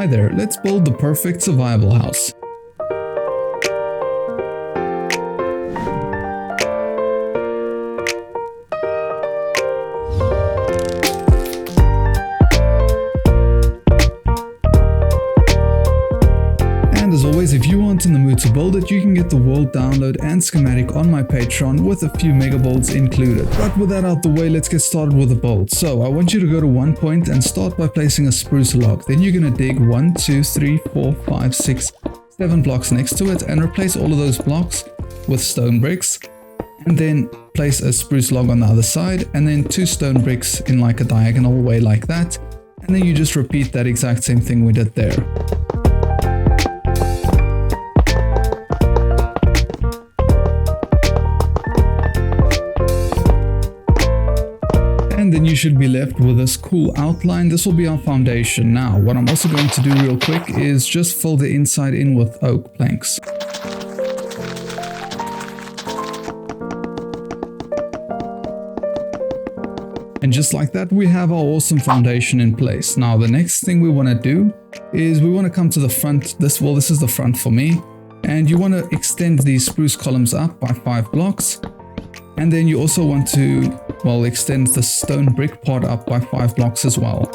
Hi there, let's build the perfect survival house. And as always, if you aren't in the mood to build it, you can get the world download and schematic on my Patreon with a few megabolts included. But with that out the way, let's get started with the build. So I want you to go to one point and start by placing a spruce log. Then you're going to dig 1, 2, 3, 4, 5, 6, 7 blocks next to it and replace all of those blocks with stone bricks. And then place a spruce log on the other side and then 2 stone bricks in like a diagonal way like that. And then you just repeat that exact same thing we did there. And then you should be left with this cool outline. This will be our foundation. Now, what I'm also going to do real quick is just fill the inside in with oak planks. And just like that, we have our awesome foundation in place. Now, the next thing we want to do is we want to come to the front. This is the front for me. And you want to extend these spruce columns up by 5 blocks. And then you also want to, well, extend the stone brick part up by 5 blocks as well.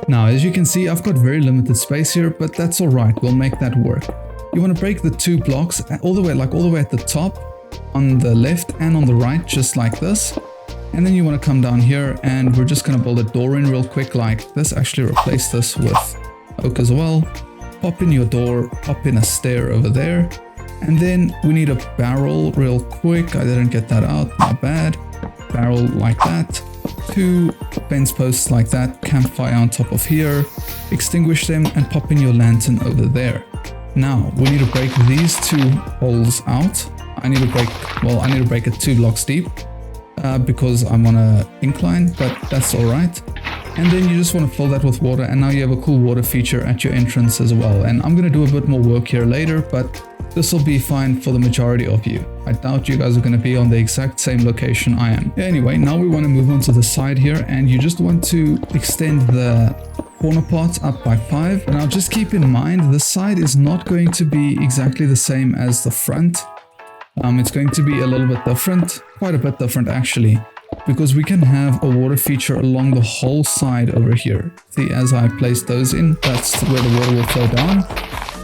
Now, as you can see, I've got very limited space here, but that's all right. We'll make that work. You want to break the 2 blocks all the way at the top, on the left and on the right, just like this. And then you want to come down here and we're just going to build a door in real quick like this. Actually, replace this with oak as well. Pop in your door, pop in a stair over there. And then we need a barrel real quick. I didn't get that out, not bad. Barrel like that. 2 fence posts like that. Campfire on top of here. Extinguish them and pop in your lantern over there. Now we need to break these 2 holes out. I need to break it 2 blocks deep because I'm on an incline, but that's all right. And then you just want to fill that with water, and now you have a cool water feature at your entrance as well. And I'm going to do a bit more work here later, but this will be fine for the majority of you. I doubt you guys are going to be on the exact same location I am. Anyway, now we want to move on to the side here, and you just want to extend the corner parts up by 5. Now just keep in mind, the side is not going to be exactly the same as the front. It's going to be a little bit different, quite a bit different actually, because we can have a water feature along the whole side over here. See, as I place those in, that's where the water will flow down.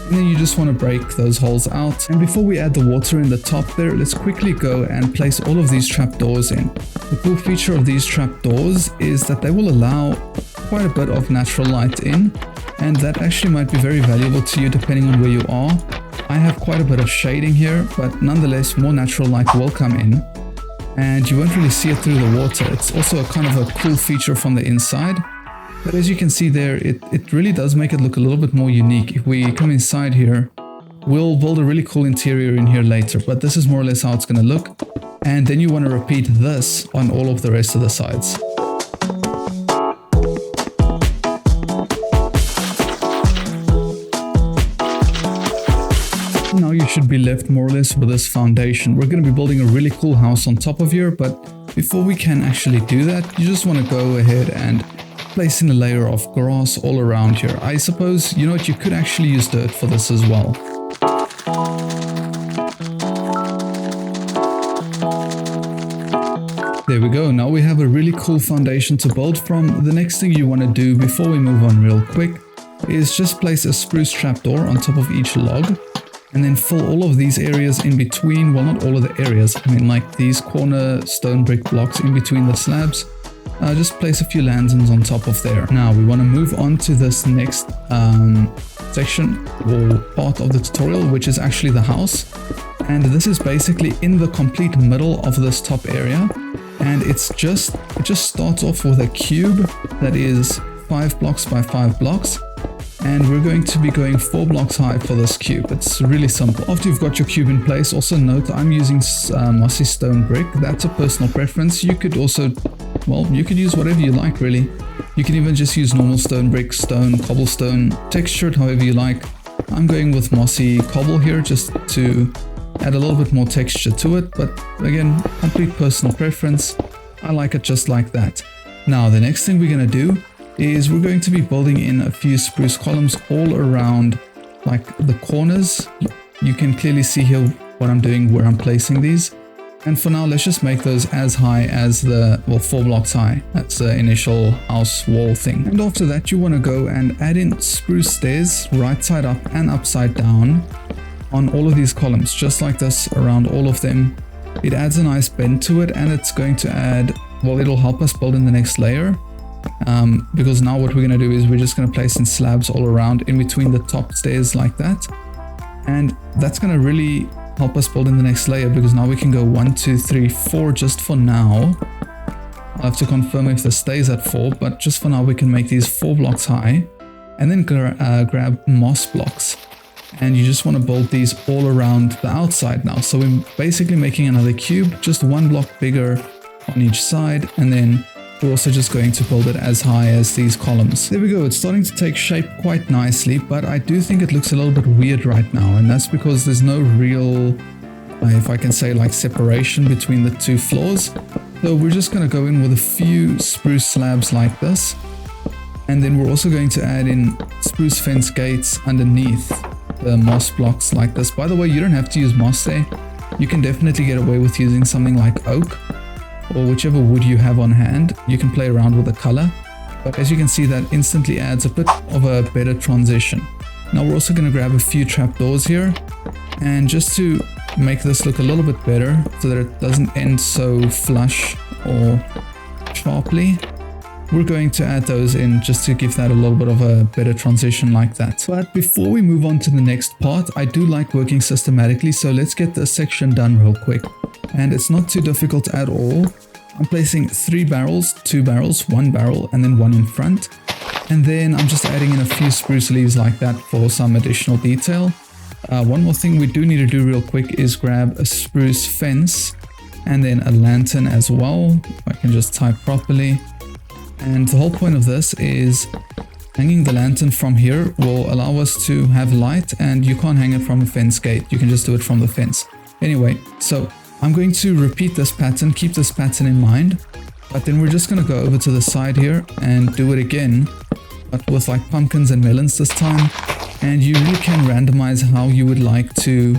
And then you just want to break those holes out. And before we add the water in the top there, let's quickly go and place all of these trapdoors in. The cool feature of these trapdoors is that they will allow quite a bit of natural light in, and that actually might be very valuable to you depending on where you are. I have quite a bit of shading here, but nonetheless more natural light will come in and you won't really see it through the water. It's also a kind of a cool feature from the inside, but as you can see there, it really does make it look a little bit more unique. If we come inside here, we'll build a really cool interior in here later, but this is more or less how it's going to look. And then you want to repeat this on all of the rest of the sides. Now you should be left more or less with this foundation. We're going to be building a really cool house on top of here, but before we can actually do that, you just want to go ahead and place in a layer of grass all around here. I suppose, you know what, you could actually use dirt for this as well. There we go. Now we have a really cool foundation to build from. The next thing you want to do before we move on real quick is just place a spruce trapdoor on top of each log. And then fill all of these areas in between, well, not all of the areas, I mean like these corner stone brick blocks in between the slabs. Just place a few lanterns on top of there. Now we want to move on to this next section or part of the tutorial, which is actually the house. And this is basically in the complete middle of this top area. And it just starts off with a cube that is 5 blocks by 5 blocks. And we're going to be going 4 blocks high for this cube. It's really simple. After you've got your cube in place, also note I'm using mossy stone brick. That's a personal preference. You could also, well, you could use whatever you like really. You can even just use normal stone brick, stone, cobblestone, textured however you like. I'm going with mossy cobble here just to add a little bit more texture to it. But again, complete personal preference. I like it just like that. Now the next thing we're going to do is we're going to be building in a few spruce columns all around like the corners. You can clearly see here what I'm doing, where I'm placing these. And for now, let's just make those as high as the, well, 4 blocks high. That's the initial house wall thing. And after that, you want to go and add in spruce stairs right side up and upside down on all of these columns, just like this around all of them. It adds a nice bend to it, and it's going to add, well, it'll help us build in the next layer. Because now what we're going to do is we're just going to place in slabs all around in between the top stairs like that. And that's going to really help us build in the next layer, because now we can go 1, 2, 3, 4 just for now. I'll have to confirm if this stays at 4, but just for now we can make these 4 blocks high, and then grab moss blocks. And you just want to build these all around the outside now. So we're basically making another cube, just 1 block bigger on each side, and then we're also just going to build it as high as these columns. There we go, it's starting to take shape quite nicely, but I do think it looks a little bit weird right now, and that's because there's no real, if I can say, like separation between the 2 floors. So we're just going to go in with a few spruce slabs like this, and then we're also going to add in spruce fence gates underneath the moss blocks like this. By the way, you don't have to use moss there. You can definitely get away with using something like oak, or whichever wood you have on hand. You can play around with the color, but as you can see, that instantly adds a bit of a better transition. Now we're also going to grab a few trapdoors here, and just to make this look a little bit better so that it doesn't end so flush or sharply, we're going to add those in just to give that a little bit of a better transition like that. But before we move on to the next part, I do like working systematically, so let's get this section done real quick. And it's not too difficult at all. I'm placing 3 barrels, 2 barrels, 1 barrel, and then 1 in front. And then I'm just adding in a few spruce leaves like that for some additional detail. One more thing we do need to do real quick is grab a spruce fence and then a lantern as well, if I can just type properly. And the whole point of this is hanging the lantern from here will allow us to have light, and you can't hang it from a fence gate. You can just do it from the fence. Anyway, so I'm going to repeat this pattern, keep this pattern in mind, but then we're just going to go over to the side here and do it again, but with like pumpkins and melons this time. And you really can randomize how you would like to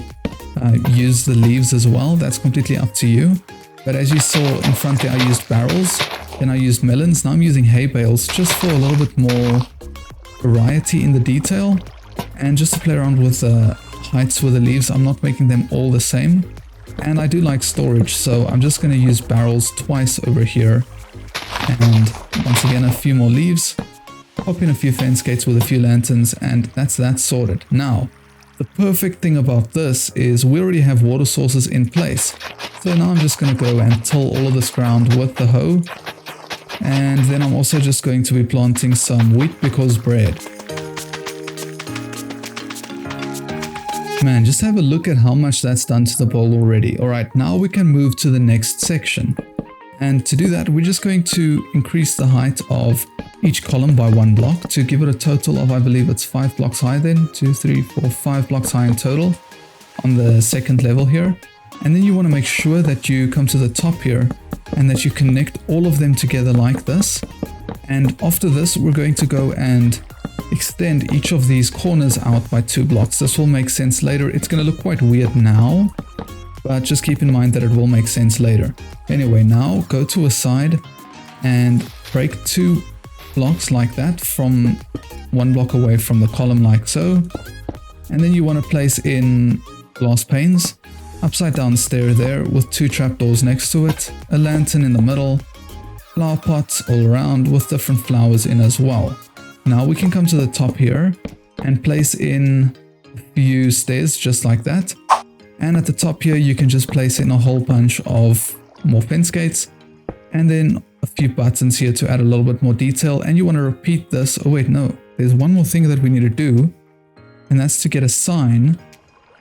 use the leaves as well. That's completely up to you. But as you saw in front there, I used barrels, then I used melons. Now I'm using hay bales just for a little bit more variety in the detail, and just to play around with the heights with the leaves. I'm not making them all the same. And I do like storage, so I'm just going to use barrels twice over here. And once again, a few more leaves. Pop in a few fence gates with a few lanterns, and that's that sorted. Now, the perfect thing about this is we already have water sources in place. So now I'm just going to go and till all of this ground with the hoe. And then I'm also just going to be planting some wheat because bread. Man, just have a look at how much that's done to the bowl already. Alright, now we can move to the next section. And to do that, we're just going to increase the height of each column by 1 block to give it a total of, I believe it's 5 blocks high then. 2, 3, 4, 5 blocks high in total on the second level here. And then you want to make sure that you come to the top here and that you connect all of them together like this. And after this, we're going to go and extend each of these corners out by 2 blocks. This will make sense later. It's going to look quite weird now, but just keep in mind that it will make sense later. Anyway, now go to a side and break 2 blocks like that from 1 block away from the column like so. And then you want to place in glass panes, upside down stair there with 2 trapdoors next to it, a lantern in the middle, flower pots all around with different flowers in as well. Now we can come to the top here and place in a few stairs just like that. And at the top here, you can just place in a whole bunch of more fence gates and then a few buttons here to add a little bit more detail. And you want to repeat this. Oh wait, no, there's one more thing that we need to do, and that's to get a sign.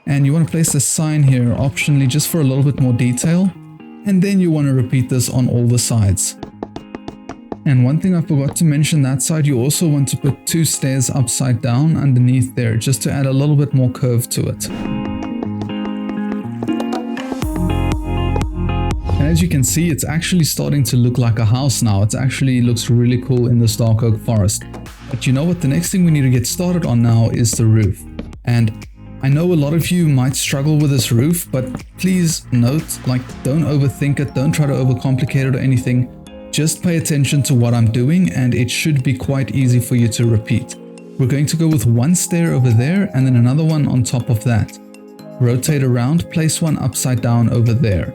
And you want to place the sign here optionally just for a little bit more detail. And then you want to repeat this on all the sides. And one thing I forgot to mention, that side you also want to put 2 stairs upside down underneath there just to add a little bit more curve to it. And as you can see, it's actually starting to look like a house now. It actually looks really cool in this dark oak forest. But you know what? The next thing we need to get started on now is the roof. And I know a lot of you might struggle with this roof, but please note, like, don't overthink it. Don't try to overcomplicate it or anything. Just pay attention to what I'm doing and it should be quite easy for you to repeat. We're going to go with one stair over there and then another one on top of that. Rotate around, place one upside down over there.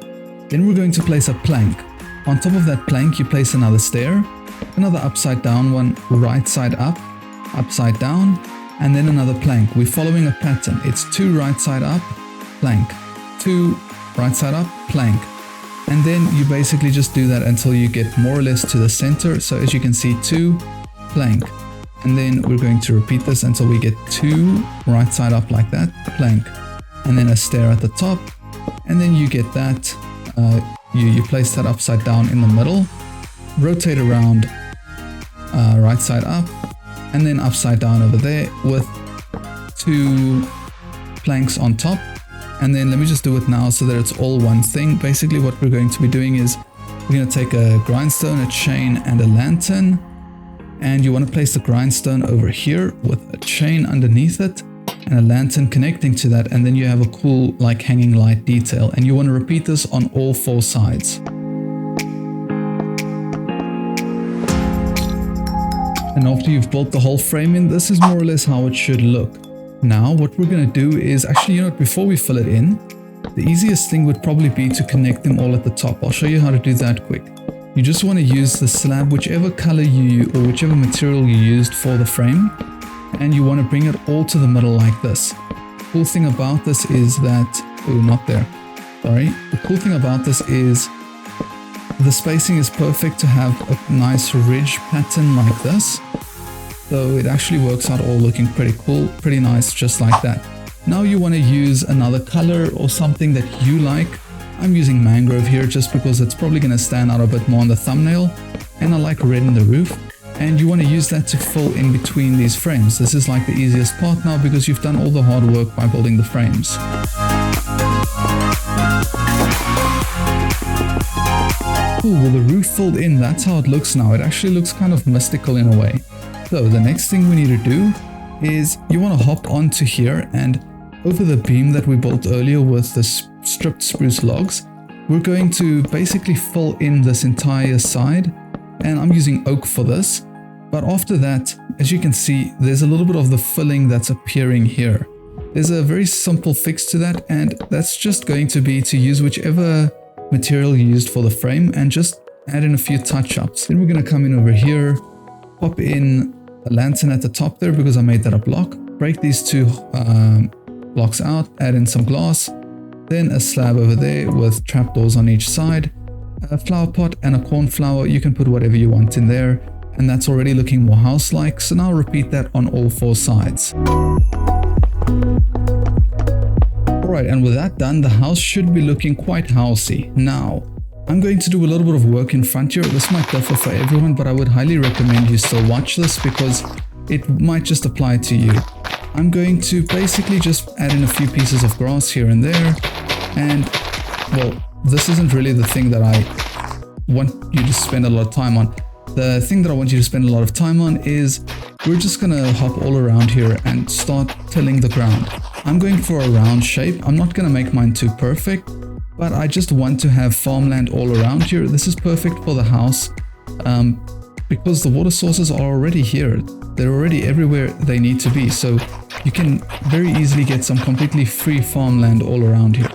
Then we're going to place a plank. On top of that plank, you place another stair, another upside down one, right side up, upside down, and then another plank. We're following a pattern. It's 2 right side up, plank, 2 right side up, plank. And then you basically just do that until you get more or less to the center. So as you can see, 2, plank. And then we're going to repeat this until we get 2 right side up like that, plank. And then a stair at the top. And then you get that, you place that upside down in the middle, rotate around, right side up, and then upside down over there with 2 planks on top. And then let me just do it now so that it's all one thing. Basically what we're going to be doing is we're going to take a grindstone, a chain, and a lantern. And you want to place the grindstone over here with a chain underneath it and a lantern connecting to that. And then you have a cool like hanging light detail. And you want to repeat this on all 4 sides. And after you've built the whole frame in, this is more or less how it should look. Now what we're going to do is actually, you know, before we fill it in, the easiest thing would probably be to connect them all at the top. I'll show you how to do that quick. You just want to use the slab, whichever color or whichever material you used for the frame, and you want to bring it all to the middle like this. The cool thing about this is that, oh, not there, sorry. The cool thing about this is the spacing is perfect to have a nice ridge pattern like this. So it actually works out all looking pretty cool, pretty nice, just like that. Now you want to use another color or something that you like. I'm using mangrove here just because it's probably going to stand out a bit more on the thumbnail. And I like red in the roof. And you want to use that to fill in between these frames. This is like the easiest part now because you've done all the hard work by building the frames. Cool, well the roof filled in, that's how it looks now. It actually looks kind of mystical in a way. So the next thing we need to do is you want to hop onto here and over the beam that we built earlier with the stripped spruce logs, we're going to basically fill in this entire side. And I'm using oak for this. But after that, as you can see, there's a little bit of the filling that's appearing here. There's a very simple fix to that, and that's just going to be to use whichever material you used for the frame and just add in a few touch-ups. Then we're going to come in over here, pop in a lantern at the top there because I made that a block. Break these 2 blocks out, add in some glass, then a slab over there with trapdoors on each side, a flower pot and a cornflower. You can put whatever you want in there, and that's already looking more house-like. So now repeat that on all 4 sides. Alright, and with that done, the house should be looking quite housey. Now, I'm going to do a little bit of work in front here. This might differ for everyone, but I would highly recommend you still watch this because it might just apply to you. I'm going to basically just add in a few pieces of grass here and there. And, well, this isn't really the thing that I want you to spend a lot of time on. The thing that I want you to spend a lot of time on is we're just going to hop all around here and start tilling the ground. I'm going for a round shape. I'm not going to make mine too perfect, but I just want to have farmland all around here. This is perfect for the house because the water sources are already here. They're already everywhere they need to be. So you can very easily get some completely free farmland all around here.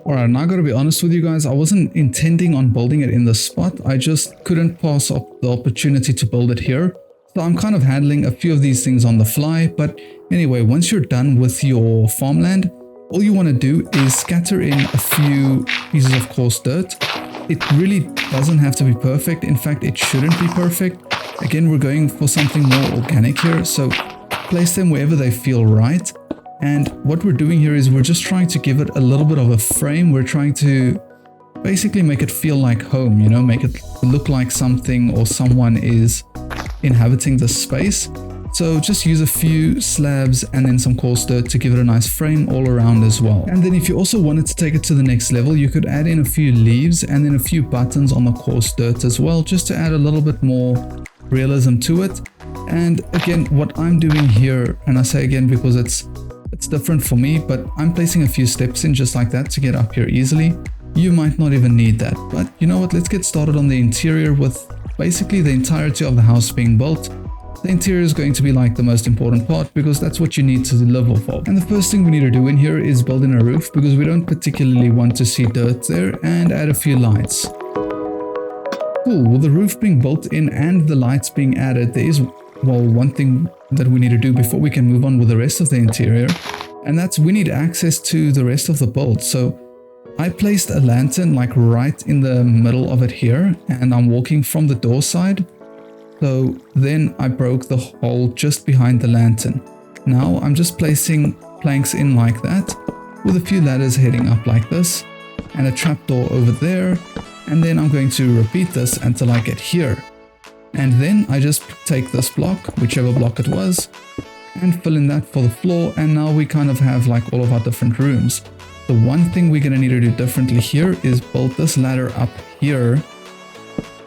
Alright, now I gotta be honest with you guys, I wasn't intending on building it in this spot. I just couldn't pass up the opportunity to build it here. So I'm kind of handling a few of these things on the fly. But anyway, once you're done with your farmland, all you want to do is scatter in a few pieces of coarse dirt. It really doesn't have to be perfect. In fact, it shouldn't be perfect. Again, we're going for something more organic here. So place them wherever they feel right. And what we're doing here is we're just trying to give it a little bit of a frame. We're trying to basically make it feel like home, you know, make it look like something or someone is inhabiting the space. So just use a few slabs and then some coarse dirt to give it a nice frame all around as well. And then if you also wanted to take it to the next level, you could add in a few leaves and then a few buttons on the coarse dirt as well, just to add a little bit more realism to it. And again, what I'm doing here, and I say again because it's different for me, but I'm placing a few steps in just like that to get up here easily. You might not even need that, but you know what, let's get started on the interior with basically the entirety of the house being built. The interior is going to be like the most important part because that's what you need to live off of. And the first thing we need to do in here is build in a roof because we don't particularly want to see dirt there, and add a few lights. Cool, with the roof being built in and the lights being added, there is, well, one thing that we need to do before we can move on with the rest of the interior, and that's we need access to the rest of the build. So I placed a lantern like right in the middle of it here, and I'm walking from the door side. So then I broke the hole just behind the lantern. Now I'm just placing planks in like that, with a few ladders heading up like this, and a trapdoor over there. And then I'm going to repeat this until I get here. And then I just take this block, whichever block it was, and fill in that for the floor. And now we kind of have like all of our different rooms. The one thing we're going to need to do differently here is build this ladder up here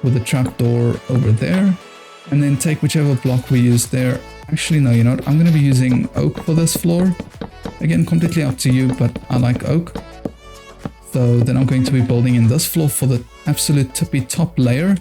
with a trapdoor over there. And then take whichever block we used there. Actually, no, you know what? I'm going to be using oak for this floor. Again, completely up to you, but I like oak. So then I'm going to be building in this floor for the absolute tippy top layer.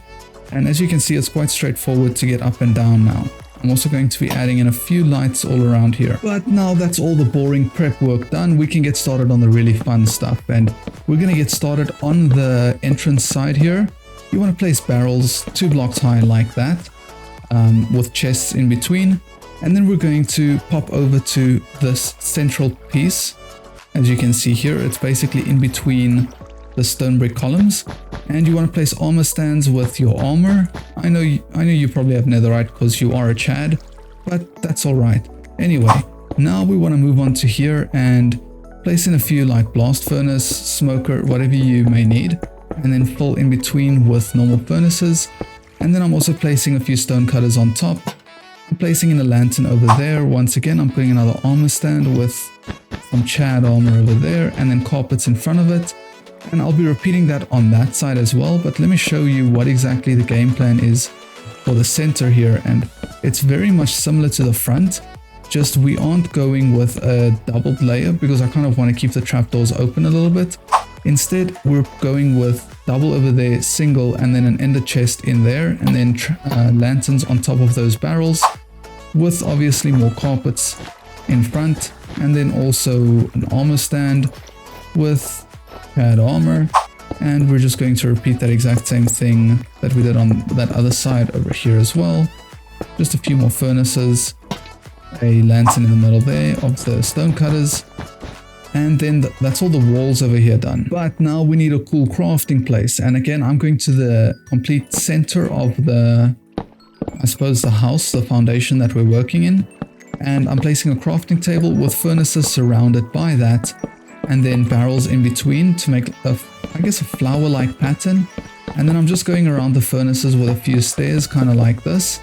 And as you can see, it's quite straightforward to get up and down now. I'm also going to be adding in a few lights all around here. But now that's all the boring prep work done, we can get started on the really fun stuff. And we're going to get started on the entrance side here. You want to place barrels 2 blocks high like that. With chests in between, and then we're going to pop over to this central piece. As you can see here, it's basically in between the stone brick columns, and you want to place armor stands with your armor. I know you probably have netherite because you are a Chad, but that's all right. Anyway, now we want to move on to here and place in a few like blast furnace, smoker, whatever you may need, and then fill in between with normal furnaces. And then I'm also placing a few stone cutters on top. I'm placing in a lantern over there. Once again, I'm putting another armor stand with some Chad armor over there, and then carpets in front of it. And I'll be repeating that on that side as well, but let me show you what exactly the game plan is for the center here. And it's very much similar to the front, just we aren't going with a doubled layer because I kind of want to keep the trapdoors open a little bit. Instead, we're going with double over there, single, and then an ender chest in there, and then lanterns on top of those barrels, with obviously more carpets in front, and then also an armor stand with Chad armor. And we're just going to repeat that exact same thing that we did on that other side over here as well. Just a few more furnaces, a lantern in the middle there of the stone cutters. And then that's all the walls over here done. But now we need a cool crafting place. And again, I'm going to the complete center of the, I suppose, the house, the foundation that we're working in. And I'm placing a crafting table with furnaces surrounded by that. And then barrels in between to make, I guess, a flower-like pattern. And then I'm just going around the furnaces with a few stairs, kind of like this.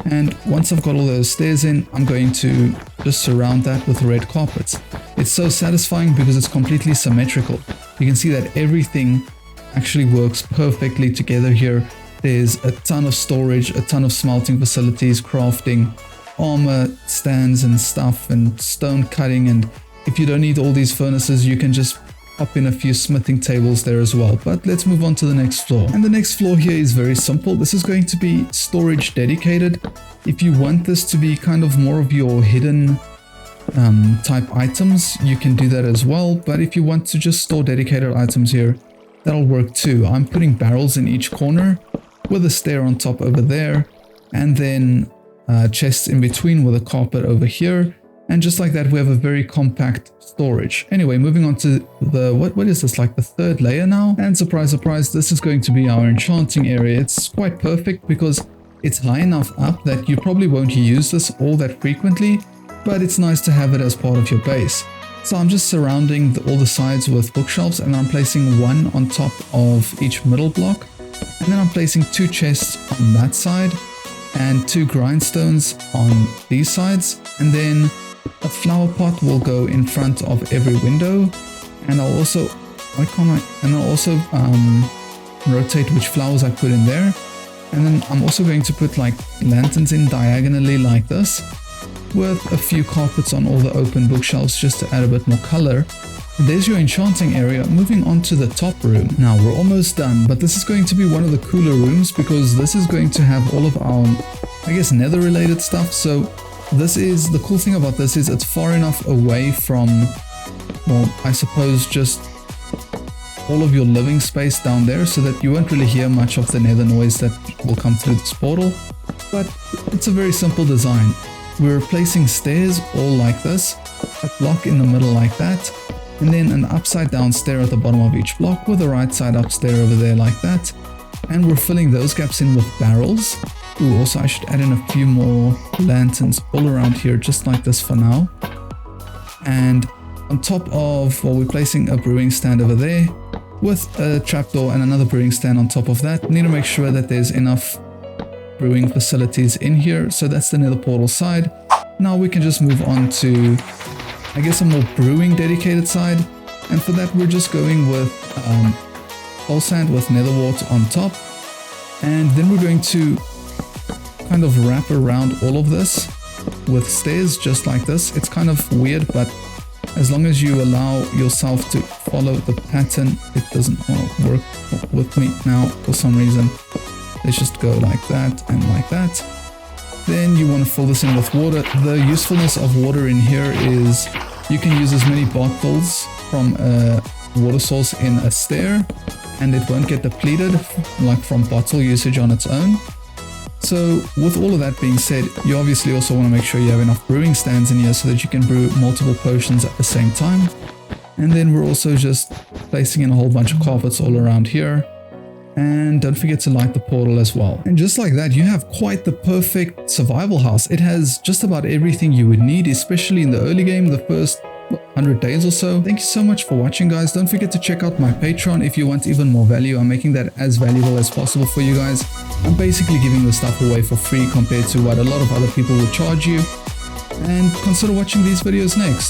And once I've got all those stairs in, I'm going to just surround that with red carpets. It's so satisfying because it's completely symmetrical. You can see that everything actually works perfectly together here. There's a ton of storage, a ton of smelting facilities, crafting, armor stands and stuff, and stone cutting. And if you don't need all these furnaces, you can just pop in a few smithing tables there as well. But let's move on to the next floor. And the next floor here is very simple. This is going to be storage dedicated. If you want this to be kind of more of your hidden type items, you can do that as well. But if you want to just store dedicated items here, that'll work too. I'm putting barrels in each corner with a stair on top over there, and then chests in between with a carpet over here. And just like that, we have a very compact storage. Anyway, moving on to the, what is this, like the third layer now? And surprise, surprise, this is going to be our enchanting area. It's quite perfect because it's high enough up that you probably won't use this all that frequently, but it's nice to have it as part of your base. So I'm just surrounding all the sides with bookshelves, and I'm placing one on top of each middle block. And then I'm placing 2 chests on that side. and 2 grindstones on these sides, and then a flower pot will go in front of every window. And I'll also, rotate which flowers I put in there. And then I'm also going to put like lanterns in diagonally like this, with a few carpets on all the open bookshelves just to add a bit more color. And there's your enchanting area. Moving on to the top room. Now we're almost done, but this is going to be one of the cooler rooms because this is going to have all of our, I guess, nether related stuff. So this is, the cool thing about this is it's far enough away from, well, I suppose just all of your living space down there so that you won't really hear much of the nether noise that will come through this portal. But it's a very simple design. We're placing stairs all like this, a block in the middle like that, and then an upside down stair at the bottom of each block with a right side up stair over there like that. And we're filling those gaps in with barrels. Ooh, also I should add in a few more lanterns all around here just like this for now. And on top of, well, we're placing a brewing stand over there with a trapdoor and another brewing stand on top of that. Need to make sure that there's enough brewing facilities in here. So that's the nether portal side. Now we can just move on to, I guess, a more brewing dedicated side. And for that, we're just going with coal sand with nether wart on top. And then we're going to kind of wrap around all of this with stairs just like this. It's kind of weird, but as long as you allow yourself to follow the pattern, it doesn't work with me now for some reason. Let's just go like that and like that. Then you want to fill this in with water. The usefulness of water in here is you can use as many bottles from a water source in a stair and it won't get depleted like from bottle usage on its own. So with all of that being said, you obviously also want to make sure you have enough brewing stands in here so that you can brew multiple potions at the same time. And then we're also just placing in a whole bunch of carpets all around here. And don't forget to light the portal as well. And just like that, you have quite the perfect survival house. It has just about everything you would need, especially in the early game, the first 100 days or so. Thank you so much for watching, guys. Don't forget to check out my Patreon if you want even more value. I'm making that as valuable as possible for you guys. I'm basically giving the stuff away for free compared to what a lot of other people will charge you. And consider watching these videos next.